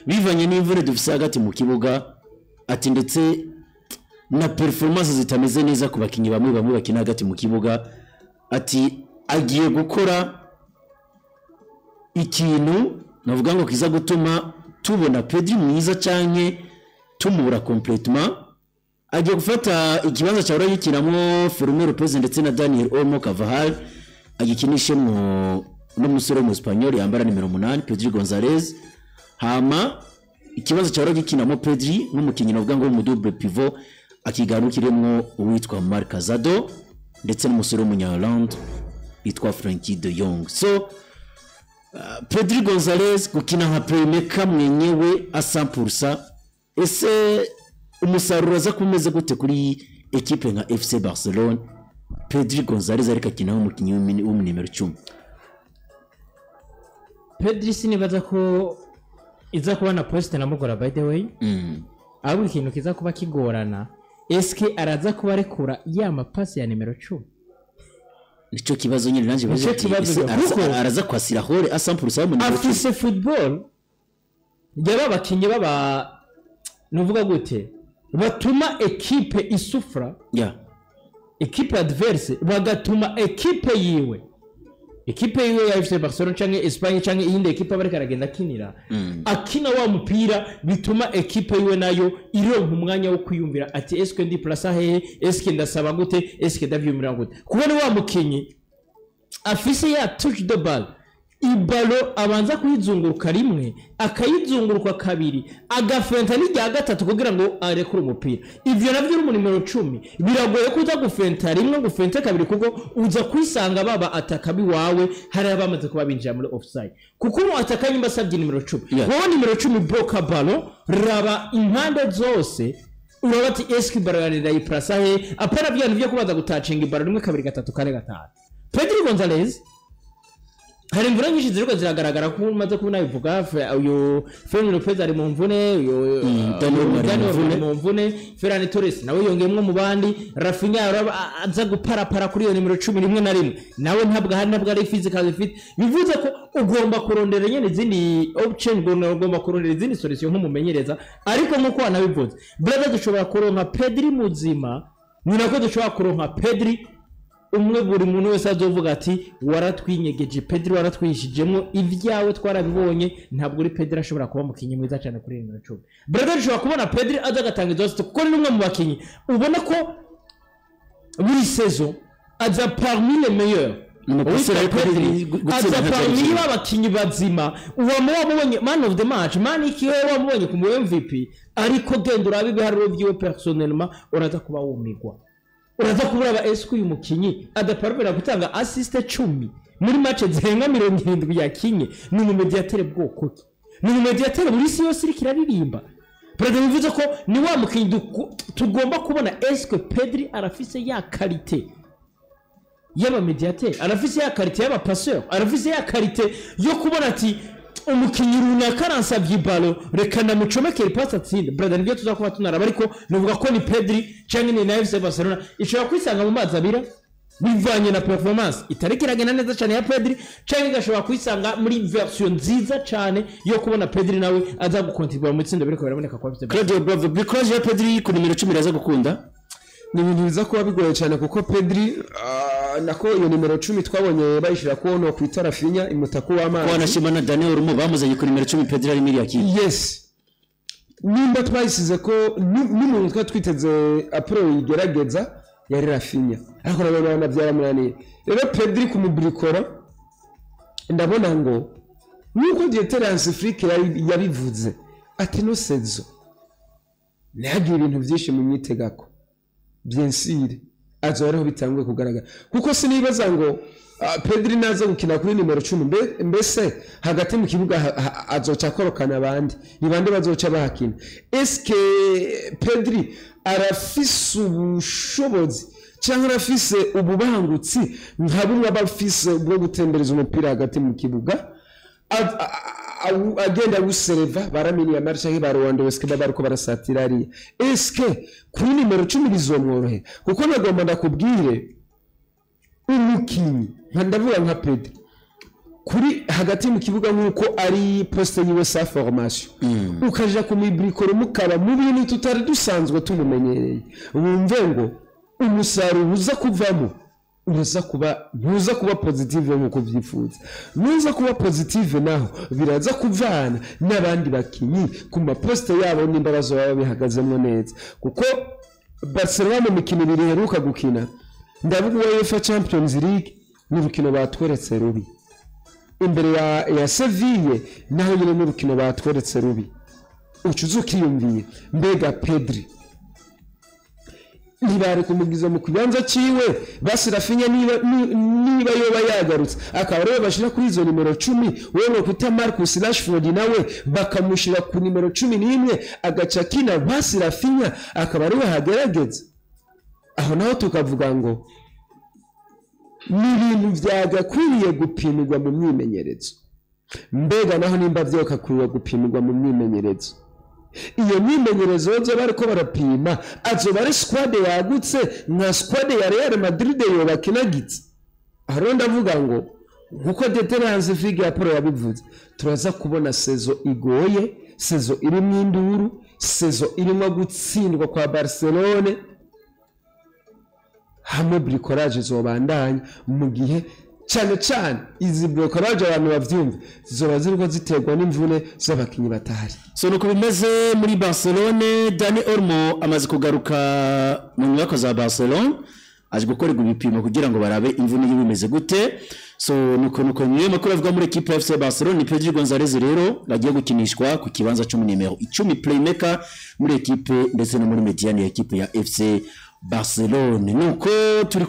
bivanye n'imvune dufise hagati mu kibuga ati ndetse na performance zitameze neza ku bakinyi bamwe bakina hagati mu kibuga ati agiye gukora ikintu navuga ngo kiza gutuma tubona Pedri mwiza canke tumubura complètement agiye gufata ikibanza cya urayikinamwo Fermin Lopez ndetse na Daniel Olmo Carvajal agikinishemwo n'umusore w'umuspanyol yambara nimero 8 Pedri Gonzalez hama ikibanza cya urayikinamwo Pedri n'umukinyi navuga ngo mu double pivot akigarukiremwo uwitwa Marc Azado ndetse n'umusore w'umunyarwanda yitwa Frankie de Jong. So Pedri Gonzalez gukina nka playmaker mwenyewe a 100%. Ese umusaruro za kumeze gute kuri equipe nka FC Barcelona? Pedri Gonzalez ariko akina umukinyi w'umunimero 10. Pedri sinibaza ko iza kuba na poste namugora by the way. Abo ikintu kiza kuba kigorana. Eske araza kuba rekura ya mapasi ya nimero 10. Nico kibazo nyine nanje baje araza kwasira hore a 100% mu afise football yaba bakinye baba nuvuga gute batuma equipe isufra equipe adverse bagatuma equipe yiwe ya FC Barcelona canke Espagne canke iyindi equipe bareka aragenda akinira akina wa mupira bituma equipe yiwe nayo ironka umwanya wo kwiyumvira ati eske ndi place hehe eske ndasaba gute eske ndavyumira gute kubona wa mukinyi afise ya touch the ball ibalo abanza kuyizunguruka rimwe akayizunguruka kabiri agafenta n'ijya gatatu kugira ngo arekure umupira ivyo navyo uri mu nimero 10 biragoye kuza gufenta rimwe gufenta kabiri kuko uza kwisanga baba atakabi wawe hari abamaze kuba binjira muri offside kuko mu atakanye mbasabye nimero 10 wowe nimero 10 bloka ballon raba impande zose urabati eski bararira iprasa he apara byantu byo kubaza gutacinga ibaro rimwe kabiri gatatu kane gatanu. Pedri Gonzalez hari imvune nyinshi ziriko ziragaragara ko umaze kubona bivuga uyo Fermin Lopez ari mu mvune uyo Daniel mu mvune Ferran Torres nawe yongeyemwe mu bandi Rafinha aza guparapara kuri iyo nimero 10 rimwe na rimwe nawe ntabwo ari physical fit bivuze ko ugomba kurondera nyene izindi option ugomba kurondera izindi solution nk'umumenyereza ariko nkuko anabivuze brother dushobora kuronka Pedri muzima ni nako dushobora kuronka Pedri umwe buri muntu wese azovuga ati waratwinyegeje Pedri waratwishijemo ivyawe twarabibonye ntabwo uri Pedri ashobora kuba mukinyi mwiza cyane kuri nimero 10. Brother ushobora kubona Pedri aza gatanga izo kuko ni umwe mu bakinyi ubona ko muri saison aza parmi les meilleurs aza parmi abakinyi bazima wamubonye man of the match man ikiwe wamubonye ku MVP ariko genda urabibiharuro vyiwe personnellement uraza kuba wumigwa uraza kubura ba SQ uyu mukinyi adaparvera gutanga assist 10 muri match zirenga 70 yakinye ni mu mediatere bwoko ki ni mu mediatere buri si yose kiraririmba brother bivuze ko ni wa mukinyi tugomba kubona SQ Pedri arafise ya qualité yaba mediatere arafise ya qualité yaba passeur arafise ya qualité yo kubona ati umukinyi runaka aransabye balo reka namucomekere pass atsinde brother nivyo tuzakuba tunaraba ariko nuvuga ko ni Pedri canke ni FC Barcelona ishobora kwisanga mu mazi abira bivanye na performance itarikiragena neza cyane ya Pedri canke gashobora kwisanga muri version nziza cyane yo kubona Pedri nawe aza gukontribura mu tsinda biriko biraboneka kwa FC Claudio brother because ya Pedri ku nimero 10 aza gukunda ni ibintu biza kuba bigoye cyane kuko Pedri nako iyo nimero 10 twabonye bayishira ko no kwita Rafinha imutaku w'amazi kwa nashima na Daniel Olmo bamuzanye ku nimero 10 Pedri ari miliya ki yes nimba twayisize ko n'umuntu twiteze apro yigerageza yari Rafinha ariko nabona byaramunaniye rero Pedri kumubrikora ndabona ngo nuko Dieterance Afrique yabivuze ati no sezo nagiye ibintu byinshi mu myitegako bien sûr azoreho bitanguye kugaragara kuko sinibaza ngo Pedri naza gukina kuri nimero 10 mbese hagati mu kibuga azoca korokana abandi ni bande bazoca bahakina eske Pedri arafise ubushobozi cyangwa arafise ububangutsi nka bumwe abafise bwo gutembereza umupira hagati mu kibuga agenda guserva baramini ya marcha hibaruwande weske babariko barasatira ari eske kuri nimero 10 bizomworohe kuko nagomba ndakubwire umukinyi ndavuga nka Pedri kuri hagati mu kibuga nk'uko ari poste yiwe sa formation ukaja ku mibrikoro mukaba mu bintu tutari dusanzwe tumumenyereye wumve ngo umusaruro uza kuvamo ntuza kuba positive nk'uko byifuza nuza kuba positive naho biraza kuvana n'abandi bakinyi ku maposte yabo n'imbabazo baba bihagazemo neza kuko Barcelona mu mikino ibiri heruka gukina ndavuga UEFA Champions League n'urukino batweretse rubi imbere ya Seville naho nyine n'urukino batweretse rubi ucuzukiyumviye mbega Pedri nibari kumugiza mu kubanza ciwe basirafinya niba yoba yagarutse akaba rero bashira kuri izo nimero 10 wewe kwita Marcus Rashford nawe bakamushira ku nimero 11 agaca kina basirafinya akaba rero hagerageza aho naho tukavuga ngo ni ibintu byagakwiriye gupimirwa mu myimenyerezo mbega naho nimba byokakwiriye gupimirwa mu myimenyerezo iyo myimenyerezo zo bariko barapima azo bari squad yagutse nka squad ya Real Madrid yo bakinagitse aho ndavuga ngo nkuko Deterrence Figue ya Pro yabivuze turaza kubona sezo igoye sezo irimo induru sezo irimo gutsindwa kwa Barcelona hamwe bricolage zobandanya mu gihe cyane izi bricolage abantu bavyumva zizoba ziriko ziterwa n'imvune z'abakinyi batahari so nuko bimeze muri Barcelona. Dani Olmo amaze kugaruka mu nyubako za Barcelona aje gukorerwa ibipimo kugira ngo barabe imvune y'ibimeze gute. So nuko niyo makuru avuga muri equipe FC Barcelona ni Pedro Gonzalez rero agiye gukinishwa ku kibanza cyo mu nimero 10 playmaker muri equipe ndetse no muri mediane ya equipe ya FC Barcelona. Nuko turi